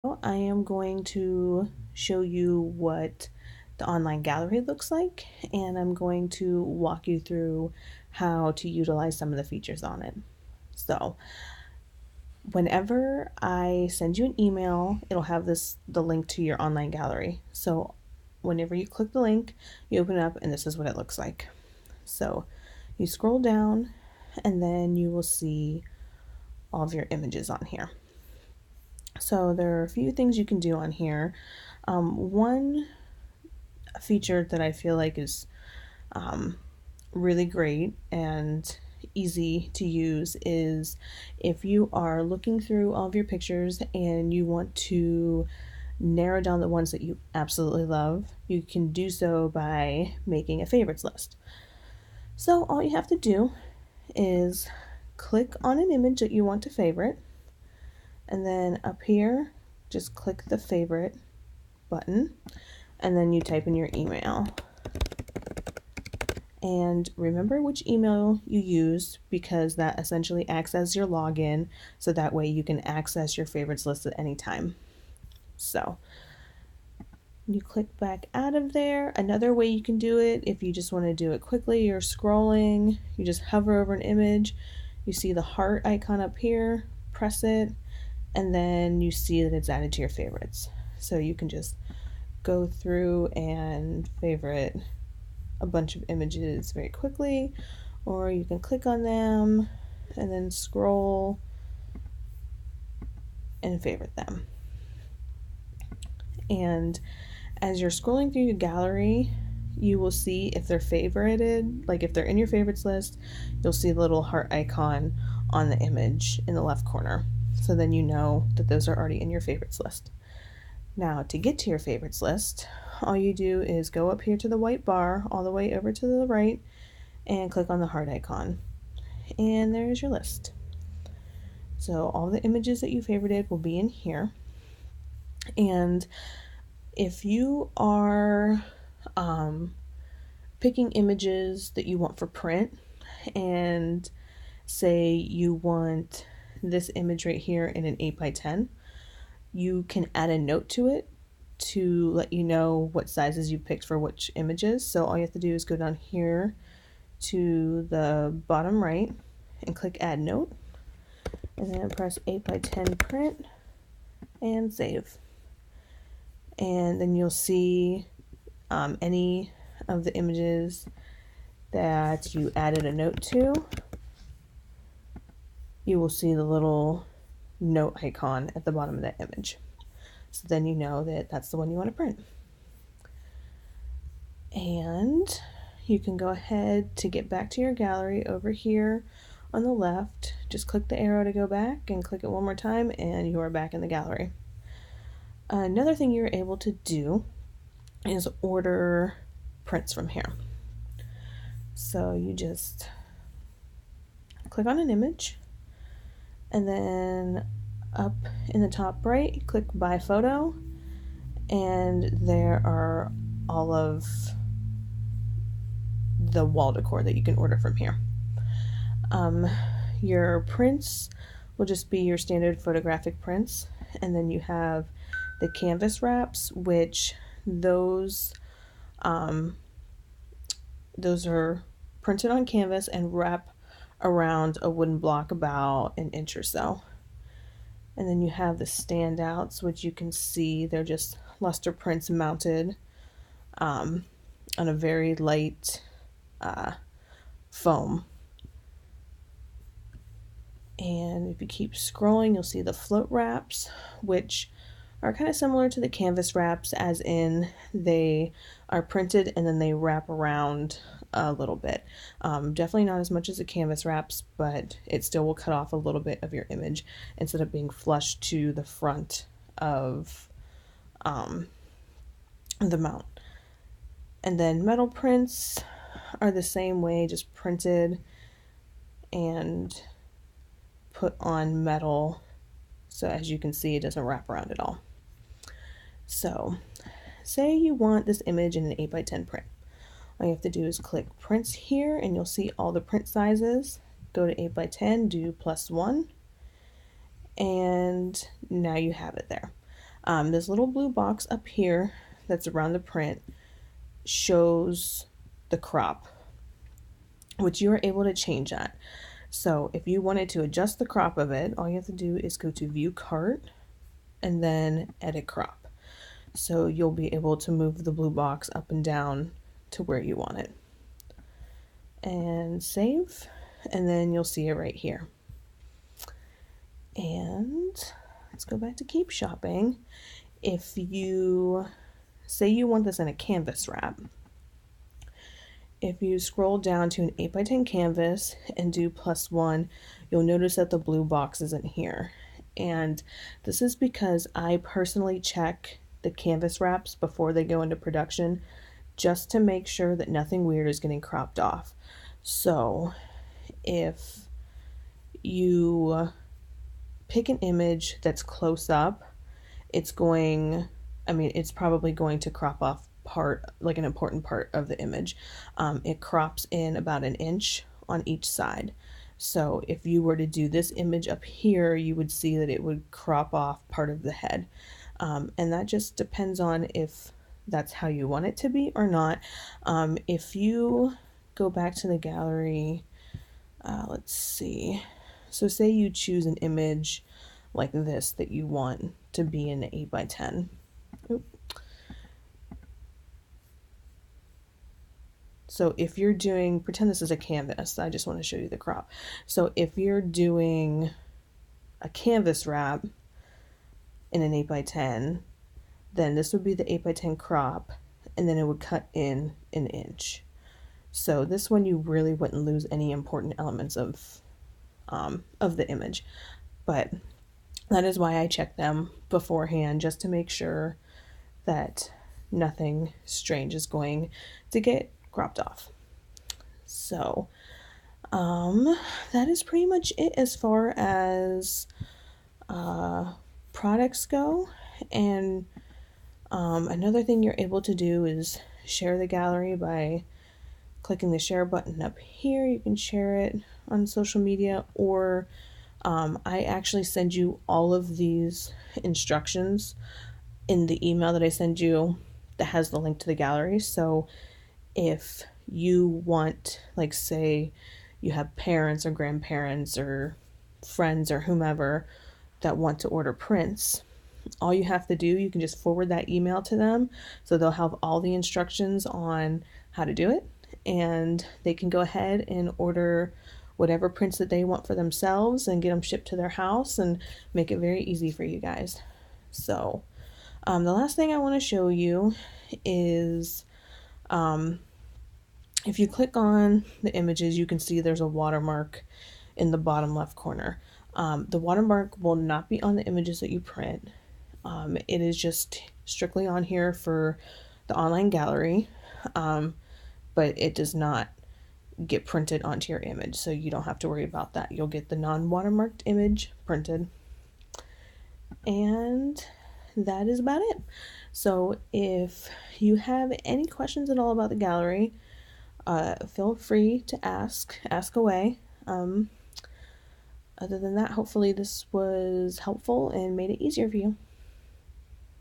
I am going to show you what the online gallery looks like, and I'm going to walk you through how to utilize some of the features on it. So, whenever I send you an email, it'll have the link to your online gallery. So, whenever you click the link, you open it up, and this is what it looks like. So, you scroll down, and then you will see all of your images on here. So there are a few things you can do on here. One feature that I feel like is um, really great and easy to use is if you are looking through all of your pictures and you want to narrow down the ones that you absolutely love, you can do so by making a favorites list. So all you have to do is click on an image that you want to favorite, and then up here, just click the favorite button, and then you type in your email. And remember which email you use because that essentially acts as your login, so that way you can access your favorites list at any time. So you click back out of there. Another way you can do it, if you just want to do it quickly, you're scrolling, you just hover over an image, you see the heart icon up here, press it, and then you see that it's added to your favorites. So you can just go through and favorite a bunch of images very quickly, or you can click on them and then scroll and favorite them. And as you're scrolling through your gallery, you will see if they're favorited, like if they're in your favorites list, you'll see the little heart icon on the image in the left corner. So then you know that those are already in your favorites list. Now, to get to your favorites list, all you do is go up here to the white bar all the way over to the right and click on the heart icon. And there's your list. So all the images that you favorited will be in here. And if you are picking images that you want for print, and say you want this image right here in an 8x10, you can add a note to it to let you know what sizes you picked for which images. So all you have to do is go down here to the bottom right and click add note, and then press 8x10 print and save. And then you'll see any of the images that you added a note to. You will see the little note icon at the bottom of that image. So then you know that that's the one you want to print. And you can go ahead to get back to your gallery over here on the left. Just click the arrow to go back and click it one more time and you are back in the gallery. Another thing you're able to do is order prints from here. So you just click on an image, and then up in the top right, click buy photo, and there are all of the wall decor that you can order from here. Your prints will just be your standard photographic prints, and then you have the canvas wraps, which those are printed on canvas and wrap around a wooden block about an inch or so. And then you have the standouts, which you can see they're just luster prints mounted on a very light foam. And if you keep scrolling, you'll see the float wraps, which are kind of similar to the canvas wraps, as in they are printed and then they wrap around a little bit. Definitely not as much as the canvas wraps, but it still will cut off a little bit of your image instead of being flush to the front of the mount. And then metal prints are the same way, just printed and put on metal, so as you can see it doesn't wrap around at all. So say you want this image in an 8x10 print. All you have to do is click prints here and you'll see all the print sizes. Go to 8x10, do +1, and now you have it there. This little blue box up here that's around the print shows the crop, which you are able to change that. So if you wanted to adjust the crop of it, all you have to do is go to View Cart and then Edit Crop. So you'll be able to move the blue box up and down to where you want it. And save, and then you'll see it right here. And let's go back to Keep Shopping. If you say you want this in a canvas wrap, if you scroll down to an 8x10 canvas and do +1, you'll notice that the blue box isn't here. And this is because I personally check the canvas wraps before they go into production, just to make sure that nothing weird is getting cropped off. So if you pick an image that's close up, it's probably going to crop off like an important part of the image. It crops in about 1 inch on each side. So if you were to do this image up here, you would see that it would crop off part of the head. And that just depends on if that's how you want it to be or not. If you go back to the gallery, let's see. So say you choose an image like this that you want to be in 8x10. So if you're doing, pretend this is a canvas, I just want to show you the crop. So if you're doing a canvas wrap in an 8x10, then this would be the 8x10 crop, and then it would cut in 1 inch. So this one you really wouldn't lose any important elements of the image, but that is why I check them beforehand, just to make sure that nothing strange is going to get cropped off. So that is pretty much it as far as products go. And another thing you're able to do is share the gallery by clicking the share button up here. You can share it on social media, or I actually send you all of these instructions in the email that I send you that has the link to the gallery. So if you want, like, say you have parents or grandparents or friends or whomever that want to order prints, all you have to do, you can just forward that email to them, so they'll have all the instructions on how to do it, and they can go ahead and order whatever prints that they want for themselves and get them shipped to their house and make it very easy for you guys. So the last thing I want to show you is if you click on the images, you can see there's a watermark in the bottom left corner. The watermark will not be on the images that you print. It is just strictly on here for the online gallery, but it does not get printed onto your image, so you don't have to worry about that. You'll get the non-watermarked image printed, and that is about it. So if you have any questions at all about the gallery, feel free to ask away. Other than that, hopefully this was helpful and made it easier for you.